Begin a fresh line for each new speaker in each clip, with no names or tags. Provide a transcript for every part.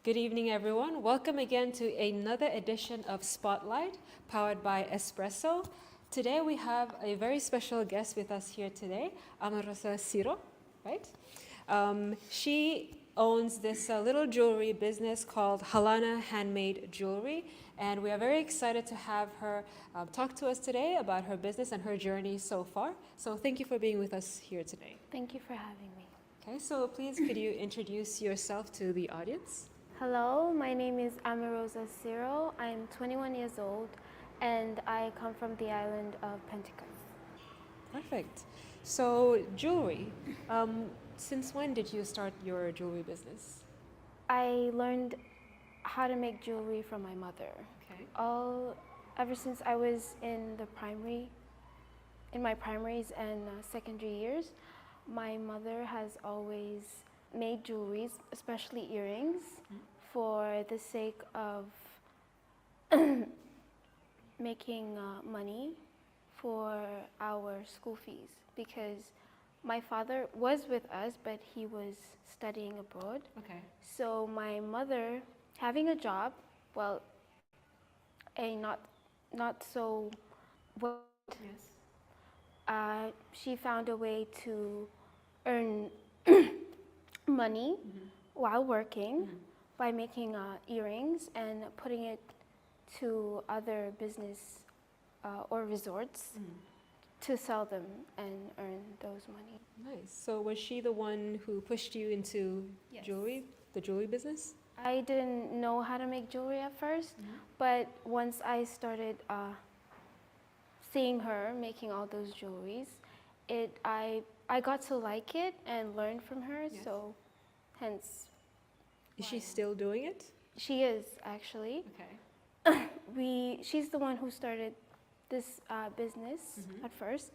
Good evening, everyone. Welcome again to another edition of Spotlight, powered by Espresso. Today we have a very special guest with us here today, Amarosa Siro, right? She owns this little jewelry business called Halana Handmade Jewelry, and we are very excited to have her talk to us today about her business and her journey so far. So thank you for being with us here today.
Thank you for having me.
Okay, so please could you introduce yourself to the audience?
Hello, my name is Amarosa Ciro. I'm 21 years old and I come from the island of Pentecost.
Perfect. So jewelry, since when did you start your jewelry business?
I learned how to make jewelry from my mother.
Okay.
Ever since I was in my primaries and secondary years, my mother has always made jewelries, especially earrings, for the sake of making money for our school fees, because my father was with us, but he was studying abroad.
Okay.
So my mother, having a job, well, a not so well,
Yes.
she found a way to earn money while working by making earrings and putting it to other business or resorts to sell them and earn those money.
Nice. So was she the one who pushed you into
Yes.
jewelry, the jewelry business?
I didn't know how to make jewelry at first, but once I started seeing her making all those jewelries, I got to like it and learn from her.
Yes.
So, hence,
Is she still doing it?
she is actually.
Okay.
She's the one who started this business at first,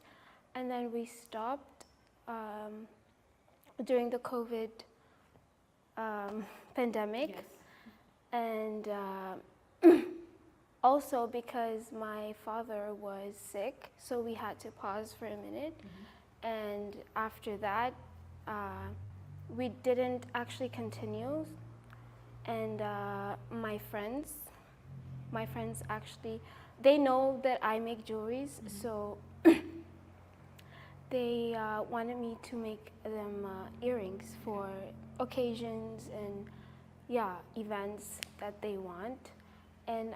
and then we stopped during the COVID pandemic.
Yes.
And also because my father was sick, so we had to pause for a minute. And after that, we didn't actually continue. And my friends actually, they know that I make jewelries, so they wanted me to make them earrings for occasions and events that they want. And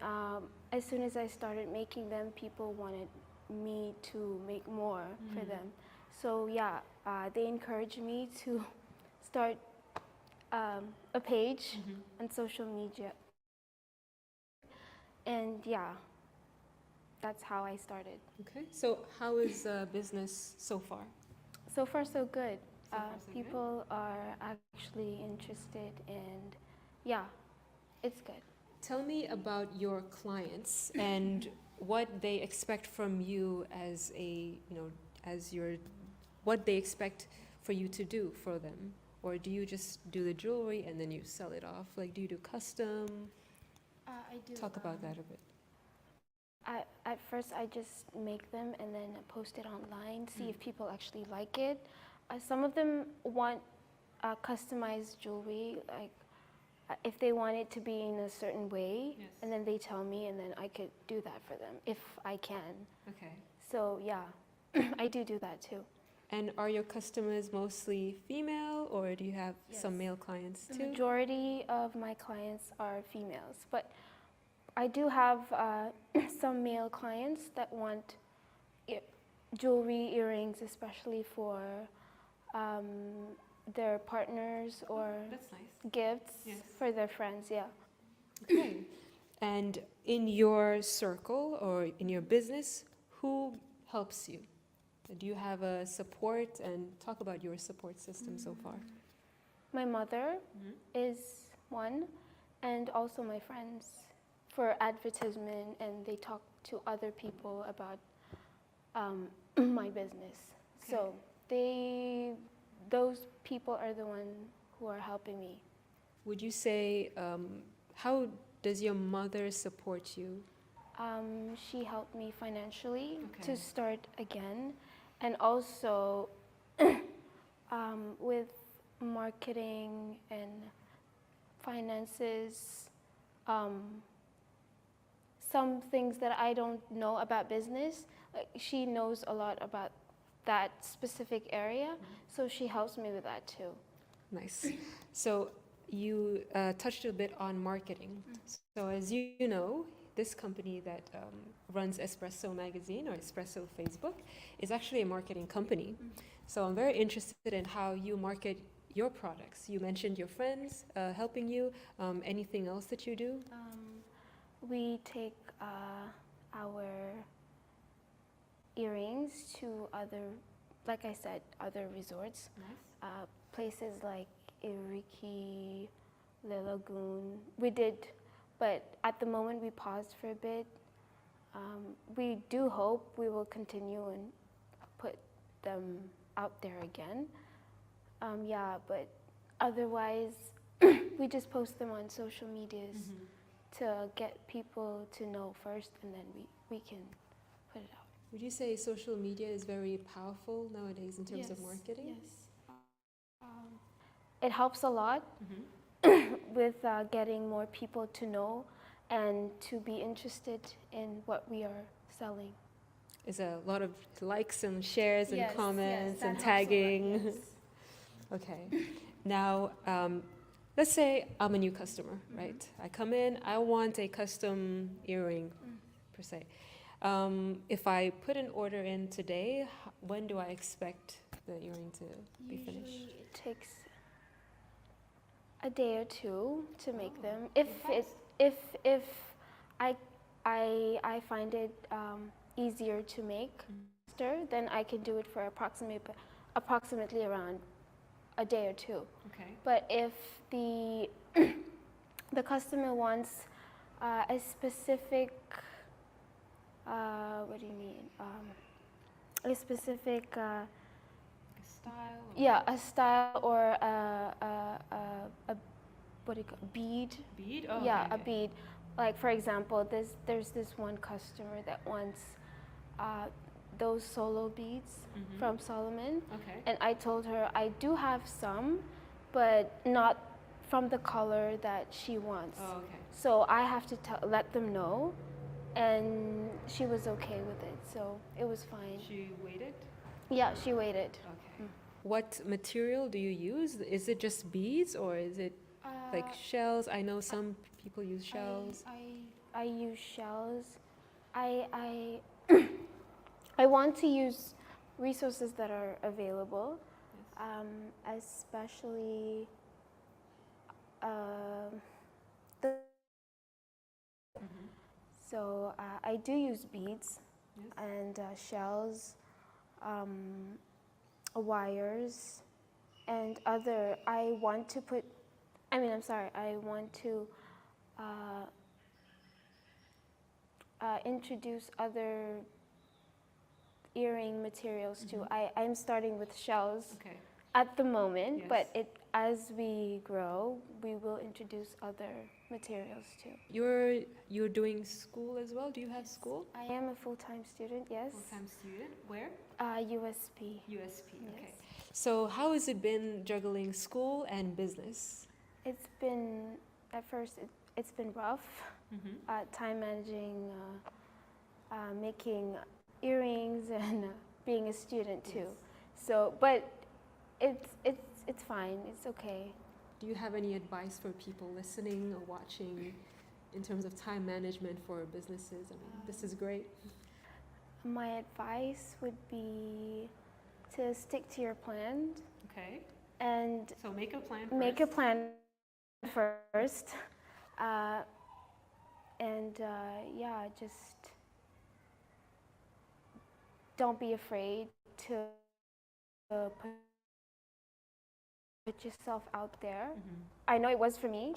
as soon as I started making them, people wanted me to make more for them. So they encouraged me to start a page on social media. And that's how I started.
Okay. So how is business so far?
So far, so good.
So far, so good?
People are actually interested, and it's good.
Tell me about your clients and what they expect from you as what they expect for you to do for them. Or do you just do the jewelry and then you sell it off? Like, do you do custom?
I do.
Talk about that a bit.
At first, I just make them and then post it online, see if people actually like it. Some of them want customized jewelry, like if they want it to be in a certain way, and then they tell me, and then I could do that for them if I can.
Okay.
So I do that too.
And are your customers mostly female, or do you have some male clients
The
too?
majority of my clients are females, but I do have some male clients that want jewelry, earrings, especially for their partners or
That's nice.
gifts
Yes.
for their friends. Yeah.
Okay. And in your circle or in your business, who helps you? Do you have a support? And talk about your support system so far.
My mother is one, and also my friends for advertisement, and they talk to other people about my business.
Okay.
So those people are the ones who are helping me.
Would you say, how does your mother support you?
She helped me financially
Okay.
to start again, and also with marketing and finances, some things that I don't know about business. Like she knows a lot about that specific area, so she helps me with that too.
Nice. So you touched a bit on marketing. So as you know, this company that runs Espresso Magazine or Espresso Facebook is actually a marketing company. So I'm very interested in how you market your products. You mentioned your friends helping you. Anything else that you do?
We take our earrings to other, like I said, other resorts.
Nice.
Places like Iriki, Le Lagoon. We did, but at the moment we paused for a bit. We do hope we will continue and put them out there again. Yeah, but otherwise, we just post them on social medias to get people to know first, and then we can put it out.
Would you say social media is very powerful nowadays in terms of marketing?
Yes. It helps a lot with getting more people to know and to be interested in what we are selling.
Is a lot of likes and shares and
Yes,
comments
that
and
helps a lot,
tagging.
yes.
Okay. Now, let's say I'm a new customer, right? I come in, I want a custom earring, per se. If I put an order in today, when do I expect the earring to be finished?
Usually it takes a day or two to make them. If I find it easier to make faster, then I can do it for approximately around a day or two.
Okay.
But if the the customer wants a specific what do you mean? A specific
Style?
yeah, a style or a what do you call bead?
Bead? Oh,
Yeah,
okay,
a bead. Like for example, there's this one customer that wants those solo beads from Solomon,
Okay.
and I told her I do have some, but not from the color that she wants.
Oh, okay.
So I have to let them know, and she was okay with it, so it was fine.
She waited?
Yeah, she waited.
Okay. What material do you use? Is it just beads or is it like shells? I know some people use shells.
I use shells. I I want to use resources that are available, especially the. So I do use beads and shells, wires, and other. I want to put. I mean, I'm sorry. I want to introduce other earring materials too. I'm starting with shells at the moment, but as we grow, we will introduce other materials too.
You're doing school as well? Do you have school?
I am a full-time student, yes.
Full-time student? Where?
USP.
USP.
Yes.
Okay. So how has it been juggling school and business?
It's been at first it's been rough. Time managing, making earrings, and being a student too. So, but it's fine. It's okay.
Do you have any advice for people listening or watching in terms of time management for businesses? I mean, this is great.
My advice would be to stick to your plan.
Okay.
And
so make a plan first.
Make a plan first. Yeah, just don't be afraid to put yourself out there. I know it was for me,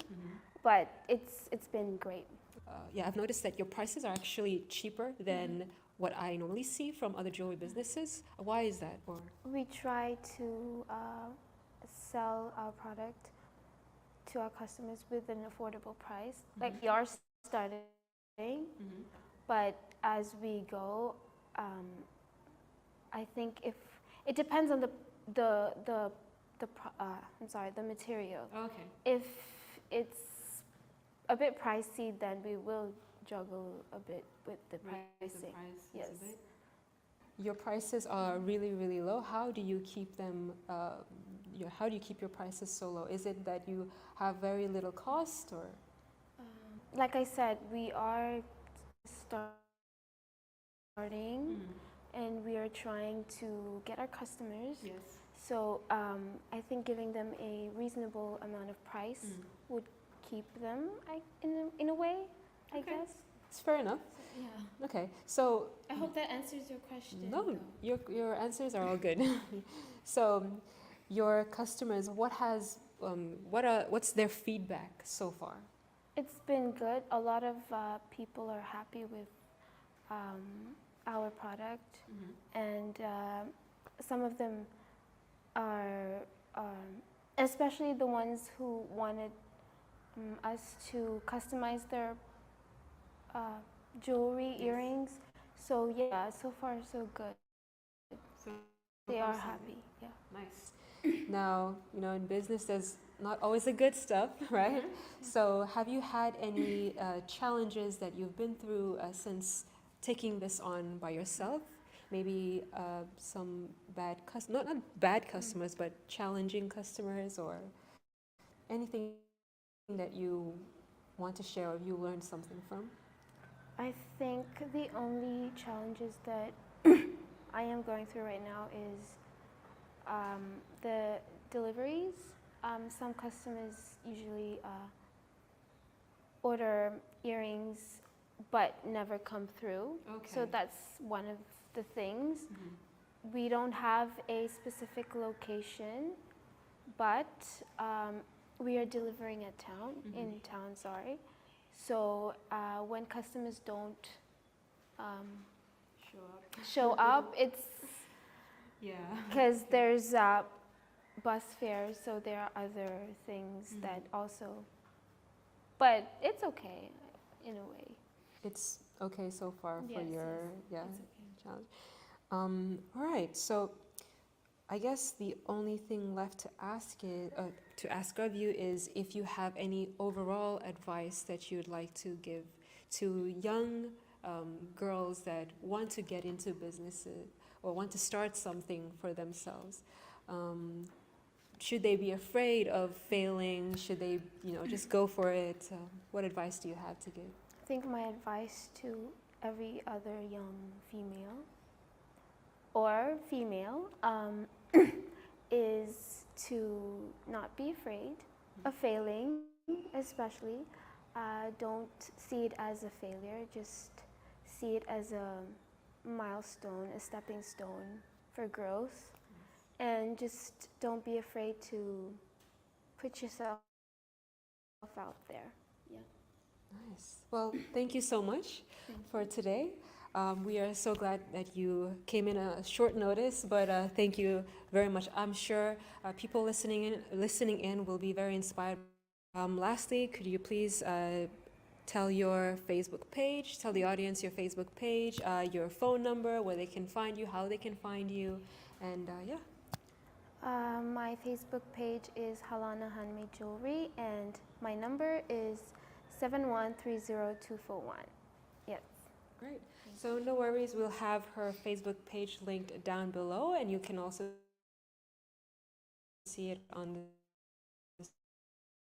but it's been great.
Yeah, I've noticed that your prices are actually cheaper than what I normally see from other jewelry businesses. Why is that? Or
we try to sell our product to our customers with an affordable price. Like we are starting, but as we go, I think if it depends on the material.
okay.
If it's a bit pricey, then we will juggle a bit with the pricing. Yes.
Your prices are really, really low. How do you keep them? How do you keep your prices so low? Is it that you have very little cost, or?
Like I said, we are starting, and we are trying to get our customers.
Yes.
So I think giving them a reasonable amount of price would keep them, in a way, I guess.
It's fair enough.
Yeah.
Okay, so
I hope that answers your question.
no,
though.
your answers are all good. So, your customers, what's their feedback so far?
It's been good. A lot of people are happy with our product, and some of them are, especially the ones who wanted us to customize their jewelry, earrings. So yeah, so far so good. They are happy. Yeah.
Nice. Now, in business, there's not always the good stuff, right? So, have you had any challenges that you've been through since taking this on by yourself? Maybe some not bad customers, but challenging customers, or anything that you want to share, or you learned something from?
I think the only challenges that I am going through right now is the deliveries. Some customers usually order earrings but never come through.
Okay.
So that's one of the things. We don't have a specific location, but we are delivering at town, in town, sorry. So when customers don't show up, it's because there's bus fares, so there are other things that also, but it's okay in a way.
It's okay so far for
Yes,
your
yes, it's okay.
challenge. All right, so I guess the only thing left to ask of you is if you have any overall advice that you'd like to give to young girls that want to get into businesses or want to start something for themselves. Should they be afraid of failing? Should they, just go for it? What advice do you have to give?
I think my advice to every other young female or female is to not be afraid of failing, especially. Don't see it as a failure, just see it as a milestone, a stepping stone for growth. And just don't be afraid to put yourself out there. Yeah.
Nice. Well, thank you so much for today. We are so glad that you came in a short notice, but thank you very much. I'm sure people listening in will be very inspired. Lastly, could you please tell your Facebook page, tell the audience your Facebook page, your phone number, where they can find you, how they can find you, and yeah.
My Facebook page is Halana Handmade Jewelry, and my number is 7130241. Yes.
Great. So no worries, we'll have her Facebook page linked down below, and you can also see it on the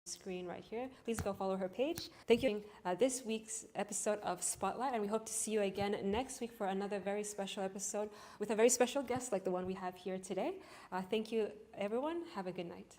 screen right here. Please go follow her page. Thank you for this week's episode of Spotlight, and we hope to see you again next week for another very special episode with a very special guest like the one we have here today. Thank you, everyone. Have a good night.